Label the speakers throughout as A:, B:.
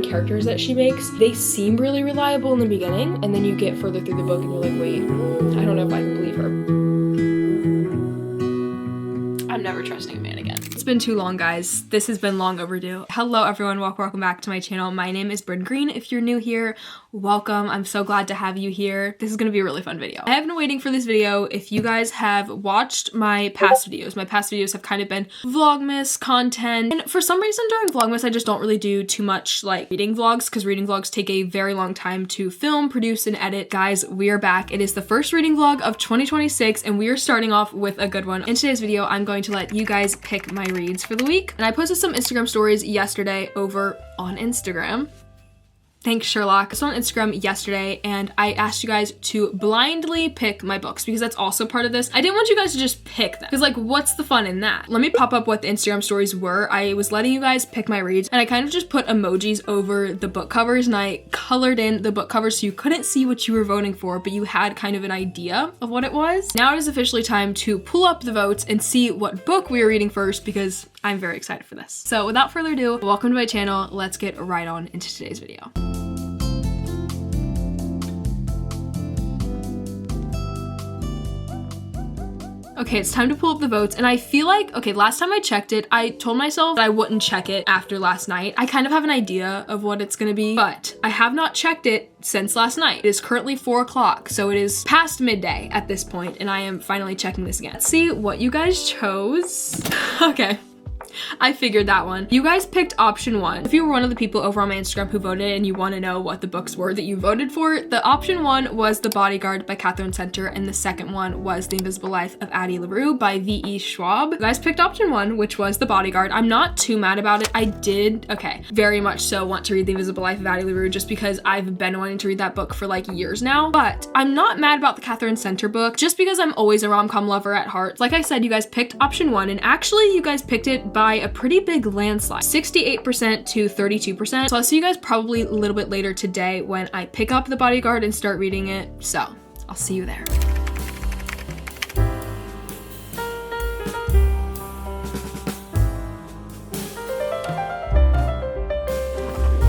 A: main characters that she makes, they seem really reliable in the beginning, and then you get further through the book and you're like, wait, I don't know if I can believe her. I'm never trusting a man again. It's been too long, guys. This has been long overdue. Hello everyone, welcome back to my channel. My name is Bryn Green. If you're new here, welcome. I'm so glad to have you here. This is gonna be a really fun video. I have been waiting for this video. If you guys have watched my past videos have kind of been Vlogmas content. And for some reason during Vlogmas, I just don't really do too much like reading vlogs because reading vlogs take a very long time to film, produce, and edit. Guys, we are back. It is the first reading vlog of 2026 and we are starting off with a good one. In today's video, I'm going to let you guys pick my reads for the week. And I posted some Instagram stories yesterday over on Instagram. Thanks, Sherlock. I was on Instagram yesterday and I asked you guys to blindly pick my books because that's also part of this. I didn't want you guys to just pick them because like, what's the fun in that? Let me pop up what the Instagram stories were. I was letting you guys pick my reads and I kind of just put emojis over the book covers and I colored in the book covers so you couldn't see what you were voting for, but you had kind of an idea of what it was. Now it is officially time to pull up the votes and see what book we are reading first because I'm very excited for this. So without further ado, welcome to my channel. Let's get right on into today's video. Okay, it's time to pull up the votes and I feel like, okay, last time I checked it, I told myself that I wouldn't check it after last night. I kind of have an idea of what it's gonna be, but I have not checked it since last night. It is currently 4 o'clock, so it is past midday at this point and I am finally checking this again. Let's see what you guys chose. Okay. I figured that one. You guys picked option 1. If you were one of the people over on my Instagram who voted and you want to know what the books were that you voted for, the option 1 was The Bodyguard by Catherine Center and the second one was The Invisible Life of Addie LaRue by V.E. Schwab. You guys picked option 1, which was The Bodyguard. I'm not too mad about it. I did, okay, very much so want to read The Invisible Life of Addie LaRue just because I've been wanting to read that book for like years now, but I'm not mad about the Catherine Center book just because I'm always a rom-com lover at heart. Like I said, you guys picked option 1 and actually you guys picked it by a pretty big landslide, 68% to 32%. So I'll see you guys probably a little bit later today when I pick up The Bodyguard and start reading it. So I'll see you there.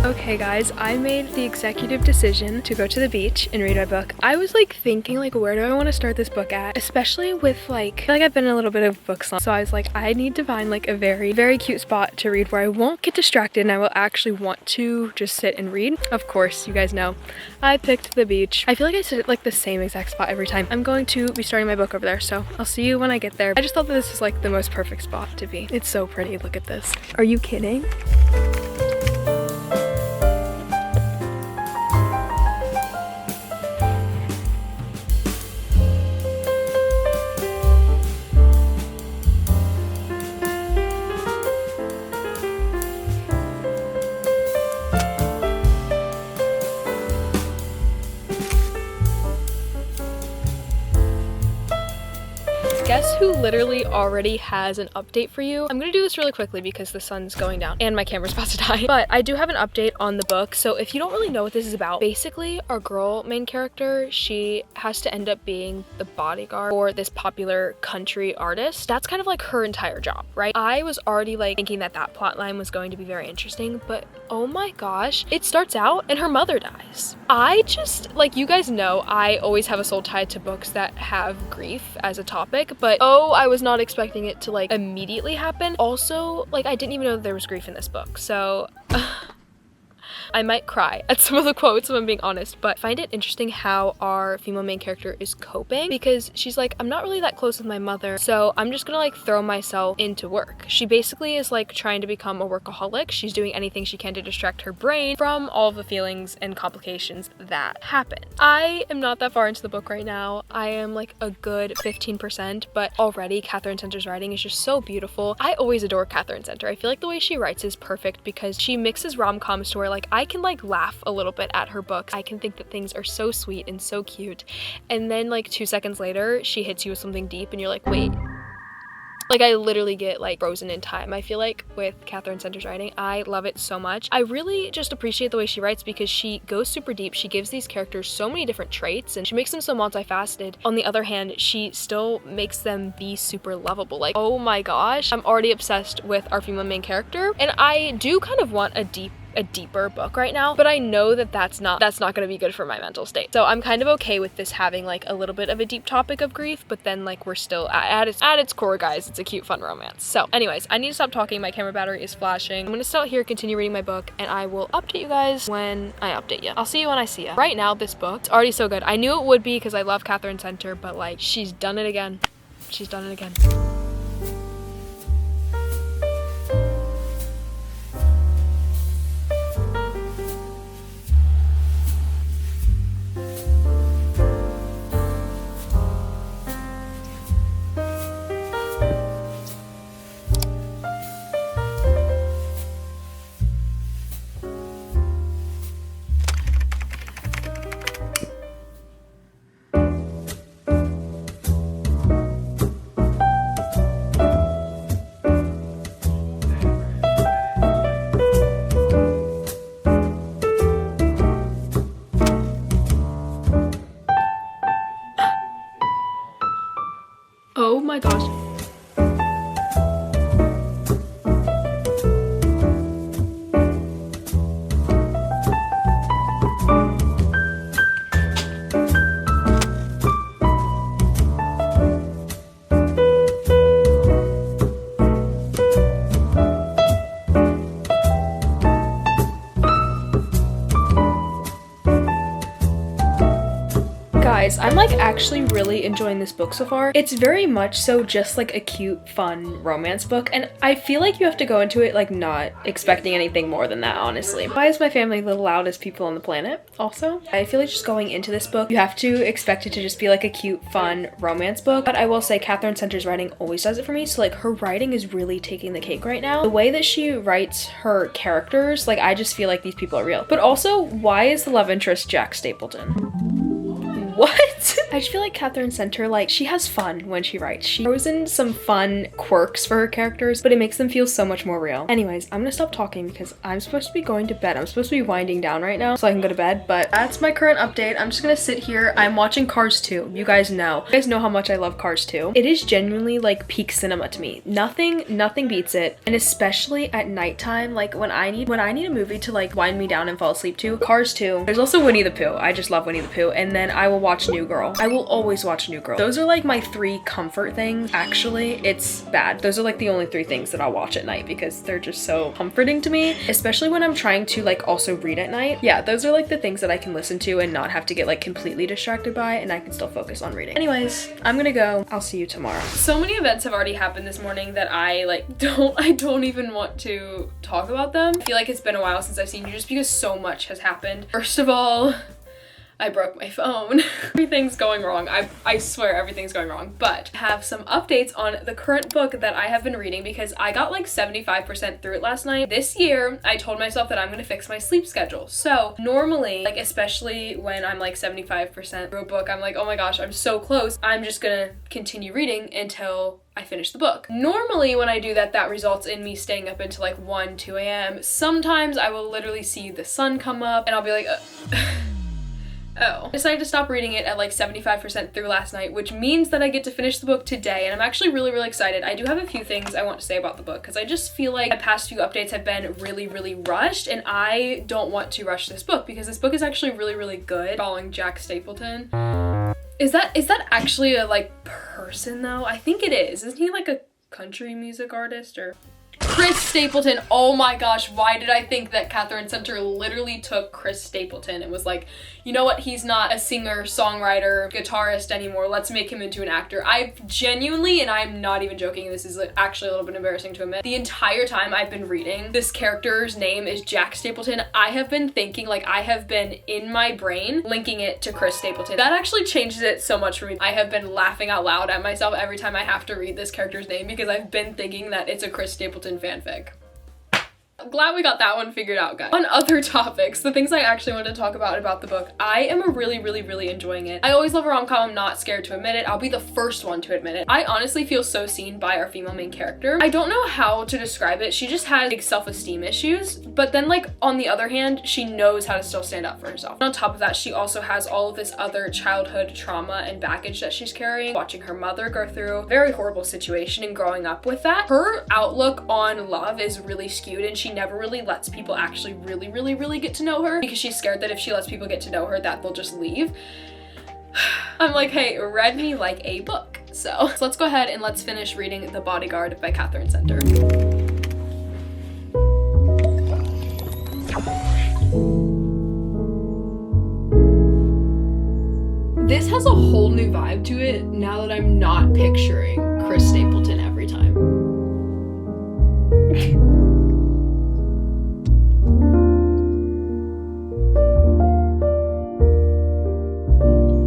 A: Okay guys, I made the executive decision to go to the beach and read my book. I was like thinking like, where do I want to start this book at? Especially with like, I feel like I've been in a little bit of book slump. So I was like, I need to find like a very, very cute spot to read where I won't get distracted and I will actually want to just sit and read. Of course, you guys know, I picked the beach. I feel like I sit at like the same exact spot every time. I'm going to be starting my book over there, so I'll see you when I get there. I just thought that this was like the most perfect spot to be. It's so pretty, look at this. Are you kidding? Guess who literally already has an update for you? I'm gonna do this really quickly because the sun's going down and my camera's about to die. But I do have an update on the book. So if you don't really know what this is about, basically our girl main character, she has to end up being the bodyguard for this popular country artist. That's kind of like her entire job, right? I was already like thinking that that plot line was going to be very interesting, but oh my gosh, it starts out and her mother dies. I just, like, you guys know, I always have a soul tied to books that have grief as a topic, but oh, I was not expecting it to like immediately happen. Also, like, I didn't even know that there was grief in this book, so I might cry at some of the quotes if I'm being honest, but I find it interesting how our female main character is coping because she's like, I'm not really that close with my mother, so I'm just gonna like throw myself into work. She basically is like trying to become a workaholic. She's doing anything she can to distract her brain from all of the feelings and complications that happen. I am not that far into the book right now. I am like a good 15%, but already Catherine Center's writing is just so beautiful. I always adore Catherine Center. I feel like the way she writes is perfect because she mixes rom-coms to where like I can like laugh a little bit at her books. I can think that things are so sweet and so cute, and then like 2 seconds later she hits you with something deep and you're like, wait. Like, I literally get like frozen in time, I feel like, with Catherine Center's writing. I love it so much. I really just appreciate the way she writes because she goes super deep. She gives these characters so many different traits and she makes them so multifaceted. On the other hand, she still makes them be super lovable. Like, oh my gosh, I'm already obsessed with our female main character, and I do kind of want a deep a deeper book right now, but I know that that's not going to be good for my mental state. So I'm kind of okay with this having like a little bit of a deep topic of grief, but then like we're still at its core, guys, it's a cute, fun romance. So anyways, I need to stop talking. My camera battery is flashing. I'm gonna stay out here, continue reading my book, and I will update you guys when I update you. I'll see you when I see you. Right now, this book, it's already so good. I knew it would be because I love Catherine Center, but like she's done it again. She's done it again. Oh my gosh. Guys, I'm like actually really enjoying this book so far. It's very much so just like a cute, fun romance book, and I feel like you have to go into it like not expecting anything more than that, honestly. Why is my family the loudest people on the planet? Also, I feel like just going into this book, you have to expect it to just be like a cute, fun romance book, but I will say Catherine Center's writing always does it for me, so like her writing is really taking the cake right now. The way that she writes her characters, like I just feel like these people are real. But also, why is the love interest Jack Stapleton? What? I just feel like Catherine Center, like, she has fun when she writes. She throws in some fun quirks for her characters, but it makes them feel so much more real. Anyways, I'm gonna stop talking because I'm supposed to be going to bed. I'm supposed to be winding down right now so I can go to bed, but that's my current update. I'm just gonna sit here. I'm watching Cars 2. You guys know. You guys know how much I love Cars 2. It is genuinely like peak cinema to me. Nothing beats it. And especially at nighttime, like when I need a movie to like wind me down and fall asleep to, Cars 2. There's also Winnie the Pooh. I just love Winnie the Pooh. And then I will watch New Girl. I will always watch New Girl. Those are like my 3 comfort things. Actually, it's bad. Those are like the only 3 things that I'll watch at night because they're just so comforting to me, especially when I'm trying to like also read at night. Yeah, those are like the things that I can listen to and not have to get like completely distracted by, and I can still focus on reading. Anyways, I'm gonna go. I'll see you tomorrow. So many events have already happened this morning that I like don't even want to talk about them. I feel like it's been a while since I've seen you just because so much has happened. First of all, I broke my phone. Everything's going wrong. I swear everything's going wrong. But I have some updates on the current book that I have been reading because I got like 75% through it last night. This year, I told myself that I'm gonna fix my sleep schedule. So normally, like especially when I'm like 75% through a book, I'm like, oh my gosh, I'm so close. I'm just gonna continue reading until I finish the book. Normally when I do that, that results in me staying up until like 1, 2 a.m. Sometimes I will literally see the sun come up and I'll be like, oh. I decided to stop reading it at like 75% through last night, which means that I get to finish the book today, and I'm actually really excited. I do have a few things I want to say about the book because I just feel like the past few updates have been really rushed, and I don't want to rush this book because this book is actually really good. Following Jack Stapleton. Is that actually a like person though? I think it is. Isn't he like a country music artist or? Chris Stapleton. Oh my gosh, why did I think that Catherine Center literally took Chris Stapleton and was like, you know what, he's not a singer, songwriter, guitarist anymore, let's make him into an actor. I've genuinely, and I'm not even joking, this is actually a little bit embarrassing to admit, the entire time I've been reading, this character's name is Jack Stapleton. I have been thinking, like I have been in my brain linking it to Chris Stapleton. That actually changes it so much for me. I have been laughing out loud at myself every time I have to read this character's name because I've been thinking that it's a Chris Stapleton fanfic. I'm glad we got that one figured out, guys. On other topics, the things I actually wanted to talk about the book, I am really enjoying it. I always love a rom-com. I'm not scared to admit it. I'll be the first one to admit it. I honestly feel so seen by our female main character. I don't know how to describe it. She just has big self-esteem issues, but then like on the other hand, she knows how to still stand up for herself. And on top of that, she also has all of this other childhood trauma and baggage that she's carrying, watching her mother go through a very horrible situation and growing up with that. Her outlook on love is really skewed, and she she never really lets people actually really get to know her because she's scared that if she lets people get to know her that they'll just leave. I'm like, hey, read me like a book. So let's go ahead and let's finish reading The Bodyguard by Catherine Center. This has a whole new vibe to it now that I'm not picturing Chris Stapleton every time.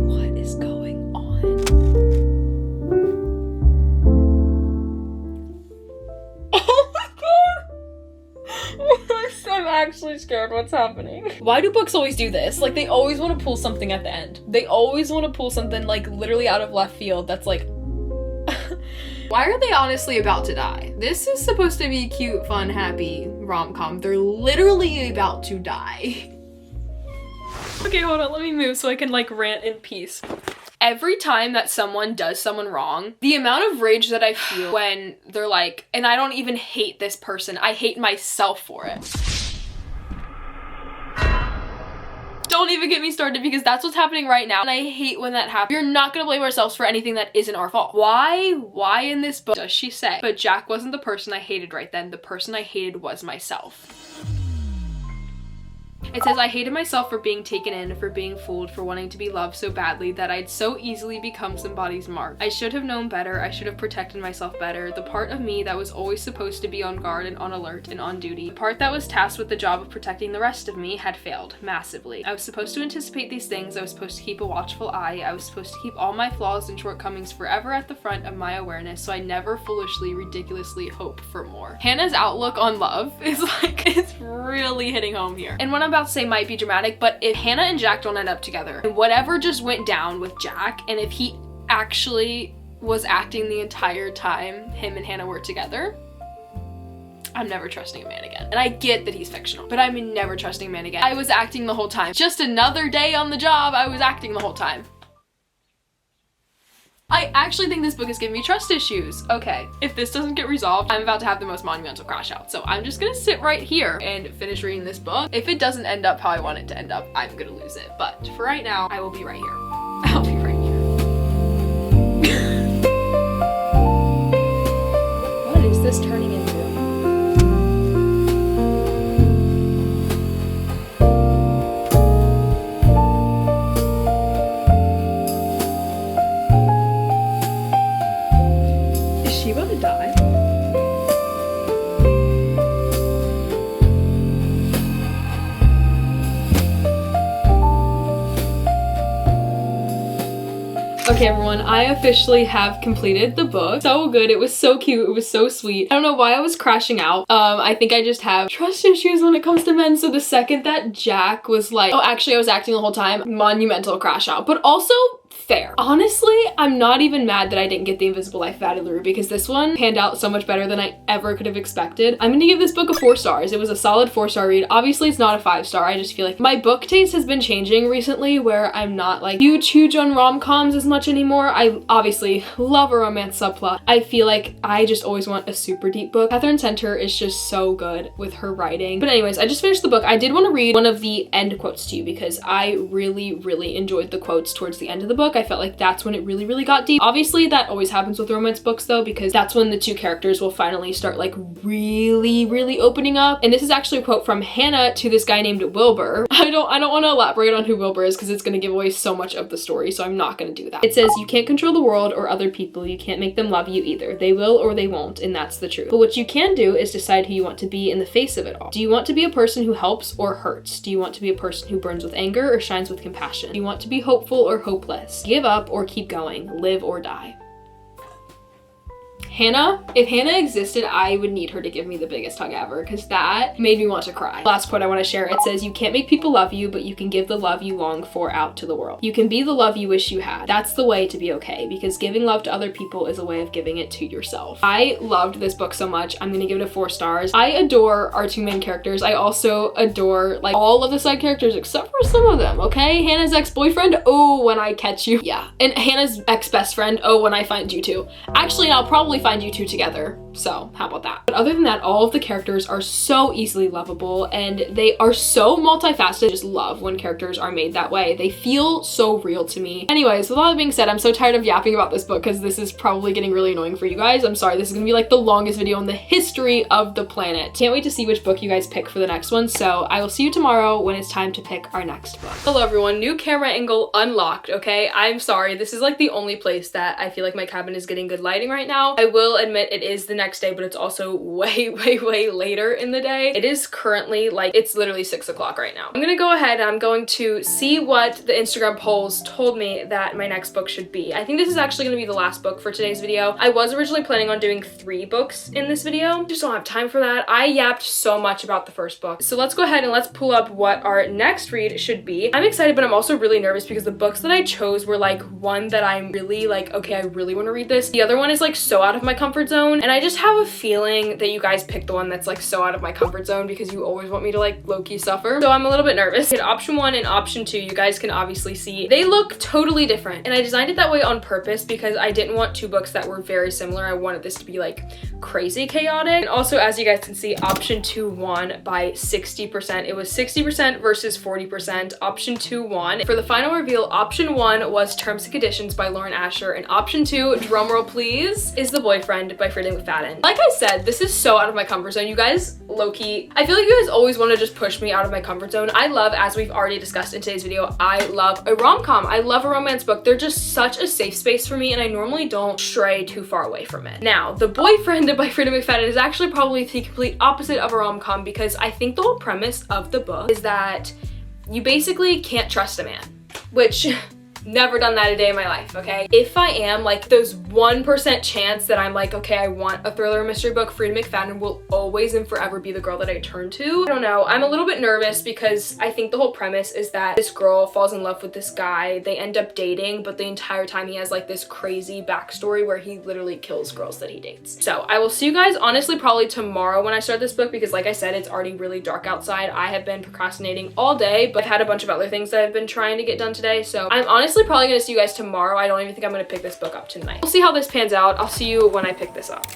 A: What is going on? Oh my god! I'm actually scared what's happening. Why do books always do this? Like, they always want to pull something at the end. They always want to pull something like literally out of left field that's like why are they honestly about to die? This is supposed to be cute, fun, happy rom-com. They're literally about to die. Okay, hold on, let me move so I can like rant in peace. Every time that someone does someone wrong, the amount of rage that I feel when they're like, and I don't even hate this person, I hate myself for it. Don't even get me started because that's what's happening right now and I hate when that happens. You're not gonna blame ourselves for anything that isn't our fault. Why in this book does she say, but Jack wasn't the person I hated right then, the person I hated was myself. It says, I hated myself for being taken in, for being fooled, for wanting to be loved so badly that I'd so easily become somebody's mark. I should have known better. I should have protected myself better. The part of me that was always supposed to be on guard and on alert and on duty, the part that was tasked with the job of protecting the rest of me, had failed massively. I was supposed to anticipate these things. I was supposed to keep a watchful eye. I was supposed to keep all my flaws and shortcomings forever at the front of my awareness so I never foolishly, ridiculously hope for more. Hannah's outlook on love is like, it's really hitting home here. And what I'm about to say might be dramatic, but if Hannah and Jack don't end up together, and whatever just went down with Jack, and if he actually was acting the entire time him and Hannah were together, I'm never trusting a man again. And I get that he's fictional, but I'm never trusting a man again. I was acting the whole time. Just another day on the job, I was acting the whole time. I actually think this book is giving me trust issues. Okay, if this doesn't get resolved, I'm about to have the most monumental crash out. So I'm just gonna sit right here and finish reading this book. If it doesn't end up how I want it to end up, I'm gonna lose it. But for right now, I will be right here. I'll be right here. What is this turning into? She about to die? Okay everyone, I officially have completed the book. So good, it was so cute, it was so sweet. I don't know why I was crashing out. I think I just have trust issues when it comes to men. So the second that Jack was like, oh actually I was acting the whole time, monumental crash out. But also fair. Honestly, I'm not even mad that I didn't get The Invisible Life of Addie LaRue because this one panned out so much better than I ever could have expected. I'm gonna give this book a 4 stars. It was a solid 4-star read. Obviously it's not a 5-star. I just feel like my book taste has been changing recently where I'm not like huge on rom-coms as much anymore. I obviously love a romance subplot. I feel like I just always want a super deep book. Catherine Center is just so good with her writing. But anyways, I just finished the book. I did want to read one of the end quotes to you because I really enjoyed the quotes towards the end of the book. I felt like that's when it really got deep. Obviously that always happens with romance books though, because that's when the two characters will finally start like really opening up. And this is actually a quote from Hannah to this guy named Wilbur. I don't want to elaborate on who Wilbur is because it's going to give away so much of the story, so I'm not going to do that. It says, you can't control the world or other people. You can't make them love you either. They will or they won't, and that's the truth. But what you can do is decide who you want to be in the face of it all. Do you want to be a person who helps or hurts? Do you want to be a person who burns with anger or shines with compassion? Do you want to be hopeful or hopeless? Give up or keep going, live or die. Hannah, if Hannah existed, I would need her to give me the biggest hug ever because that made me want to cry. Last quote I want to share, it says, you can't make people love you, but you can give the love you long for out to the world. You can be the love you wish you had. That's the way to be okay, because giving love to other people is a way of giving it to yourself. I loved this book so much. I'm gonna give it a 4 stars. I adore our 2 main characters. I also adore like all of the side characters except for some of them, okay? Hannah's ex-boyfriend, oh, when I catch you. Yeah. And Hannah's ex-best friend, oh, when I find you too. Actually, I'll probably find you two together. So how about that? But other than that, all of the characters are so easily lovable and they are so multifaceted. I just love when characters are made that way. They feel so real to me. Anyways, with all that being said, I'm so tired of yapping about this book because this is probably getting really annoying for you guys. I'm sorry, this is gonna be like the longest video in the history of the planet. Can't wait to see which book you guys pick for the next one. So I will see you tomorrow when it's time to pick our next book. Hello everyone, new camera angle unlocked, okay? I'm sorry, this is like the only place that I feel like my cabin is getting good lighting right now. I will admit it is the next day, but it's also way later in the day. It is currently like, it's literally 6 o'clock right now. I'm gonna go ahead and I'm going to see what the Instagram polls told me that my next book should be. I think this is actually gonna be the last book for today's video. I was originally planning on doing 3 books in this video. Just don't have time for that. I yapped so much about the first book. So let's go ahead and let's pull up what our next read should be. I'm excited, but I'm also really nervous because the books that I chose were like one that I'm really like, okay, I really want to read this. The other one is like so out of my comfort zone. And I just have a feeling that you guys picked the one that's like so out of my comfort zone because you always want me to like low-key suffer. So I'm a little bit nervous. In option 1 and option 2, you guys can obviously see they look totally different. And I designed it that way on purpose because I didn't want 2 books that were very similar. I wanted this to be like crazy chaotic. And also, as you guys can see, option 2 won by 60%. It was 60% versus 40%. Option 2 won. For the final reveal, option 1 was Terms and Conditions by Lauren Asher, and option 2, drumroll please, is The Boyfriend by Freida McFadden. Like I said, this is so out of my comfort zone. You guys, low-key, I feel like you guys always want to just push me out of my comfort zone. I love, as we've already discussed in today's video, I love a rom-com. I love a romance book. They're just such a safe space for me, and I normally don't stray too far away from it. Now, The Boyfriend by Freida McFadden is actually probably the complete opposite of a rom-com because I think the whole premise of the book is that you basically can't trust a man, which never done that a day in my life, okay? If I am like those 1% chance that I'm like, okay, I want a thriller mystery book, Freida McFadden will always and forever be the girl that I turn to. I don't know, I'm a little bit nervous because I think the whole premise is that this girl falls in love with this guy, they end up dating, but the entire time he has like this crazy backstory where he literally kills girls that he dates. So I will see you guys honestly probably tomorrow when I start this book because like I said, it's already really dark outside. I have been procrastinating all day, but I've had a bunch of other things that I've been trying to get done today. So I'm honestly probably gonna see you guys tomorrow. I don't even think I'm gonna pick this book up tonight. We'll see how this pans out. I'll see you when I pick this up.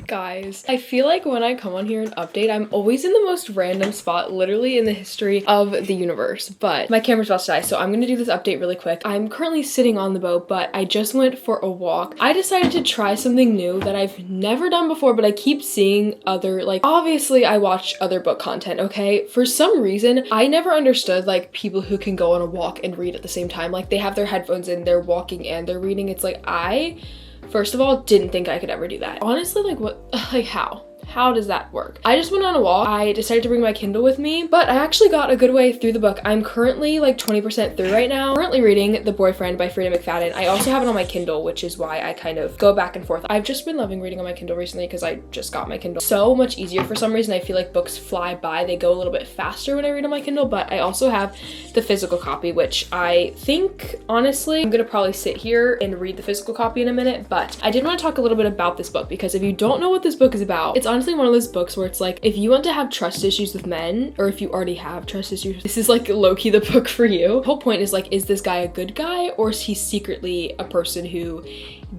A: Guys, I feel like when I come on here and update, I'm always in the most random spot, literally in the history of the universe, but my camera's about to die, so I'm gonna do this update really quick. I'm currently sitting on the boat, but I just went for a walk. I decided to try something new that I've never done before, but I keep seeing other, like, obviously I watch other book content, okay? For some reason, I never understood, like, people who can go on a walk and read at the same time. Like, they have their headphones in, they're walking and they're reading. It's like, first of all, didn't think I could ever do that. Honestly, like what, like how? How does that work? I just went on a walk. I decided to bring my Kindle with me, but I actually got a good way through the book. I'm currently like 20% through right now. Currently reading The Boyfriend by Freida McFadden. I also have it on my Kindle, which is why I kind of go back and forth. I've just been loving reading on my Kindle recently because I just got my Kindle. So much easier for some reason. I feel like books fly by. They go a little bit faster when I read on my Kindle, but I also have the physical copy, which I think, honestly, I'm gonna probably sit here and read the physical copy in a minute, but I did want to talk a little bit about this book because if you don't know what this book is about, it's honestly one of those books where it's like, if you want to have trust issues with men, or if you already have trust issues, this is like low-key the book for you. The whole point is like, is this guy a good guy, or is he secretly a person who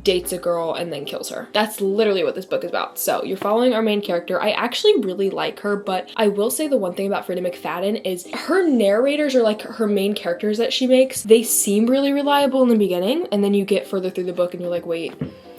A: dates a girl and then kills her? That's literally what this book is about. So you're following our main character. I actually really like her, but I will say the one thing about Freida McFadden is her narrators, or like her main characters that she makes, they seem really reliable in the beginning, and then you get further through the book and you're like, wait,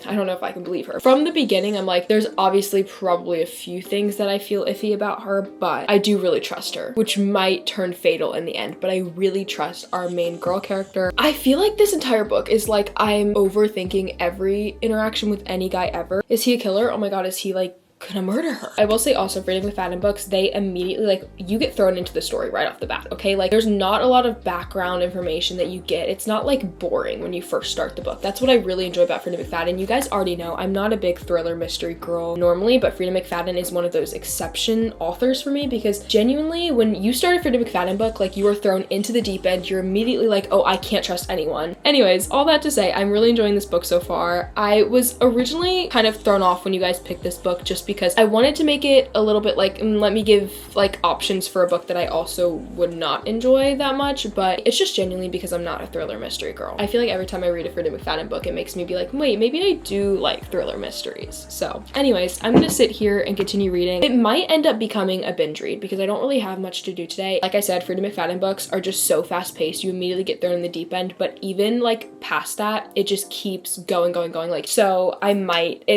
A: I don't know if I can believe her. From the beginning, I'm like, there's obviously probably a few things that I feel iffy about her, but I do really trust her, which might turn fatal in the end, but I really trust our main girl character. I feel like this entire book is like, I'm overthinking every interaction with any guy ever. Is he a killer? Oh my god, is he like gonna murder her. I will say also for Freedom McFadden books, they immediately, like, you get thrown into the story right off the bat, okay? Like, there's not a lot of background information that you get. It's not like boring when you first start the book. That's what I really enjoy about Freedom McFadden. You guys already know I'm not a big thriller mystery girl normally, but Freedom McFadden is one of those exception authors for me, because genuinely when you start a Freedom McFadden book, like, you are thrown into the deep end. You're immediately like, oh, I can't trust anyone. Anyways, all that to say, I'm really enjoying this book so far. I was originally kind of thrown off when you guys picked this book just because I wanted to make it a little bit like, let me give like options for a book that I also would not enjoy that much, but it's just genuinely because I'm not a thriller mystery girl. I feel like every time I read a Freedom McFadden book, it makes me be like, wait, maybe I do like thriller mysteries. So anyways, I'm gonna sit here and continue reading. It might end up becoming a binge read because I don't really have much to do today. Like I said, Freedom McFadden books are just so fast paced. You immediately get thrown in the deep end, but even like past that, it just keeps going. Like, so it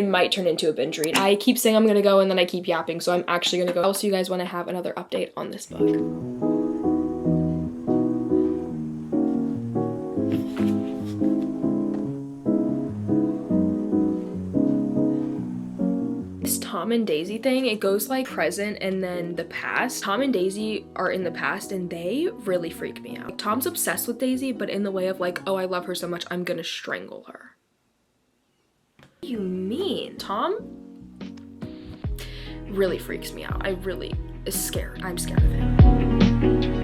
A: might turn into a binge read. I keep saying I'm gonna go and then I keep yapping, so I'm actually gonna go. Also, you guys want to have another update on this book. This Tom and Daisy thing, it goes like present and then the past. Tom and Daisy are in the past and they really freak me out. Like, Tom's obsessed with Daisy, but in the way of like, oh, I love her so much, I'm gonna strangle her. What do you mean? Tom really freaks me out. I'm scared of him.